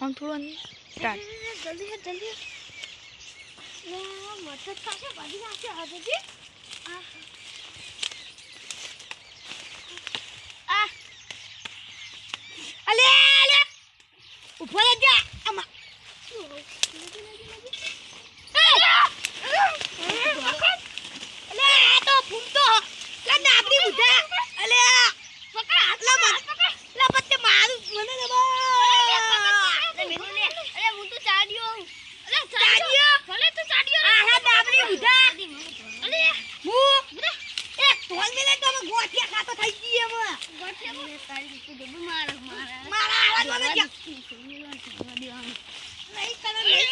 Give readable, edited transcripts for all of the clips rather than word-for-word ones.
हम थोड़ा स्टार्ट जल्दी है जल्दी मच्छर खासे बाजी आके आ जाएगी अले अले ऊपर जा अम्मा अले तो फूम तो ला नागरी बुधा अले पकड़ हाथ ला मत ला पत्ते मार मने ले बा अरे मेनू ले अरे હું તો ચાડ્યો અરે ચાડ્યો ભલે તું ચાડ્યો આ હે નાગરી બુધા અલે હું એક ઢોલ મેલે તો અમે ગોઠિયા ખાતો થઈ ગઈ હવે ગોઠિયા મે તારી રીતે દેબુ મારા આવા તો કે નહીં કરે નહીં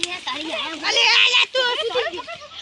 લે તારી આયા અલે તું